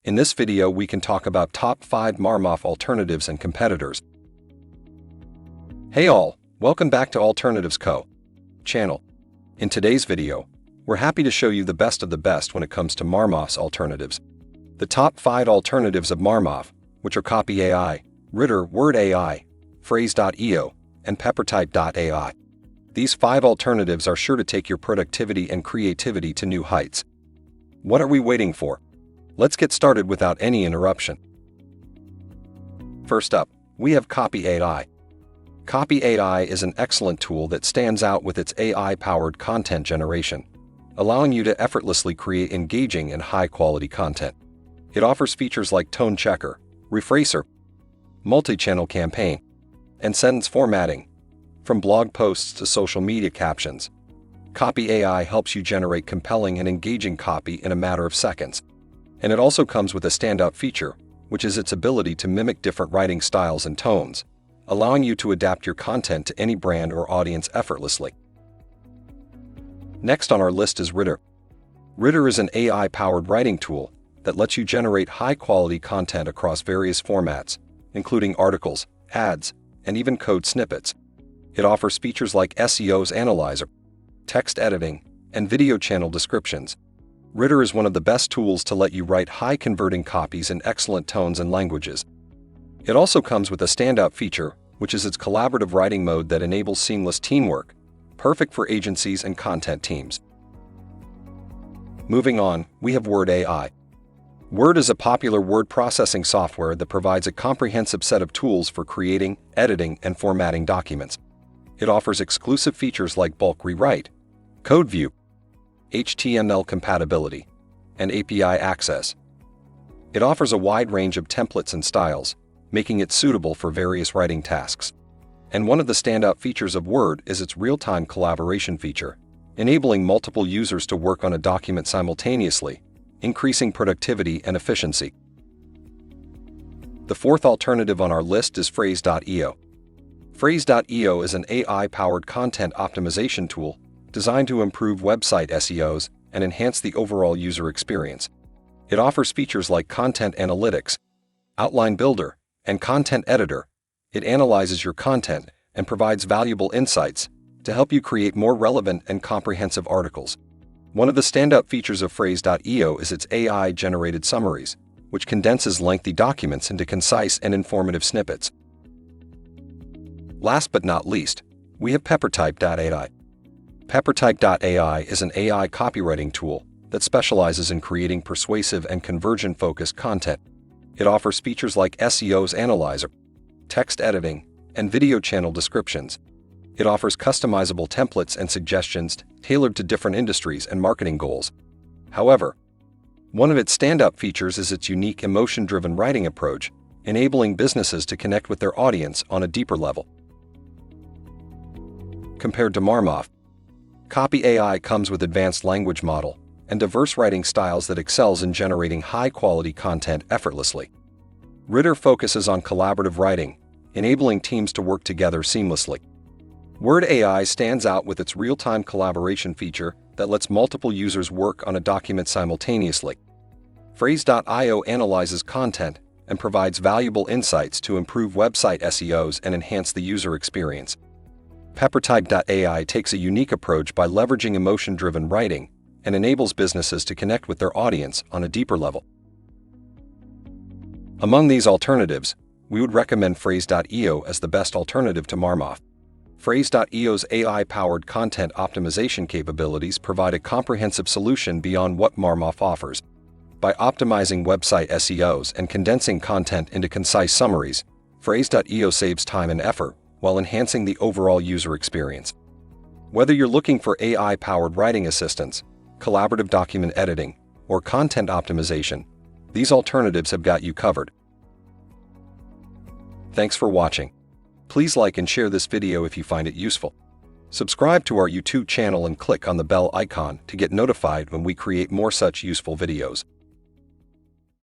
In this video, we can talk about top 5 Marmof alternatives and competitors. Hey all, welcome back to Alternatives Co. channel. In today's video, we're happy to show you the best of the best when it comes to Marmof's alternatives. The top 5 alternatives of Marmof, which are Copy AI, Rytr, Word AI, Frase.io, and Peppertype.ai. These 5 alternatives are sure to take your productivity and creativity to new heights. What are we waiting for? Let's get started without any interruption. First up, we have Copy AI. Copy AI is an excellent tool that stands out with its AI-powered content generation, allowing you to effortlessly create engaging and high-quality content. It offers features like tone checker, rephraser, multi-channel campaign, and sentence formatting. From blog posts to social media captions, Copy AI helps you generate compelling and engaging copy in a matter of seconds. And it also comes with a standout feature, which is its ability to mimic different writing styles and tones, allowing you to adapt your content to any brand or audience effortlessly. Next on our list is Rytr. Rytr is an AI-powered writing tool that lets you generate high-quality content across various formats, including articles, ads, and even code snippets. It offers features like SEO's analyzer, text editing, and video channel descriptions. Rytr is one of the best tools to let you write high-converting copies in excellent tones and languages. It also comes with a standout feature, which is its collaborative writing mode that enables seamless teamwork, perfect for agencies and content teams. Moving on, we have Word AI. Word is a popular word processing software that provides a comprehensive set of tools for creating, editing, and formatting documents. It offers exclusive features like bulk rewrite, code view, HTML compatibility, and API access. It offers a wide range of templates and styles, making it suitable for various writing tasks. And one of the standout features of Word is its real-time collaboration feature, enabling multiple users to work on a document simultaneously, increasing productivity and efficiency. The fourth alternative on our list is Frase.io. Frase.io is an AI-powered content optimization tool designed to improve website SEOs and enhance the overall user experience. It offers features like content analytics, outline builder, and content editor. It analyzes your content and provides valuable insights to help you create more relevant and comprehensive articles. One of the standout features of Frase.io is its AI-generated summaries, which condenses lengthy documents into concise and informative snippets. Last but not least, we have Peppertype.ai. Peppertype.ai is an AI copywriting tool that specializes in creating persuasive and conversion-focused content. It offers features like SEO's analyzer, text editing, and video channel descriptions. It offers customizable templates and suggestions tailored to different industries and marketing goals. However, one of its standout features is its unique emotion-driven writing approach, enabling businesses to connect with their audience on a deeper level. Compared to Marmof, Copy AI comes with advanced language model and diverse writing styles that excels in generating high-quality content effortlessly. Rytr focuses on collaborative writing, enabling teams to work together seamlessly. Word AI stands out with its real-time collaboration feature that lets multiple users work on a document simultaneously. Frase.io analyzes content and provides valuable insights to improve website SEOs and enhance the user experience. Peppertype.ai takes a unique approach by leveraging emotion-driven writing and enables businesses to connect with their audience on a deeper level. Among these alternatives, we would recommend Frase.io as the best alternative to Marmof. Frase.io's AI-powered content optimization capabilities provide a comprehensive solution beyond what Marmof offers. By optimizing website SEOs and condensing content into concise summaries, Frase.io saves time and effort while enhancing the overall user experience. Whether you're looking for AI-powered writing assistance, collaborative document editing, or content optimization, these alternatives have got you covered. Thanks for watching. Please like and share this video if you find it useful. Subscribe to our YouTube channel and click on the bell icon to get notified when we create more such useful videos.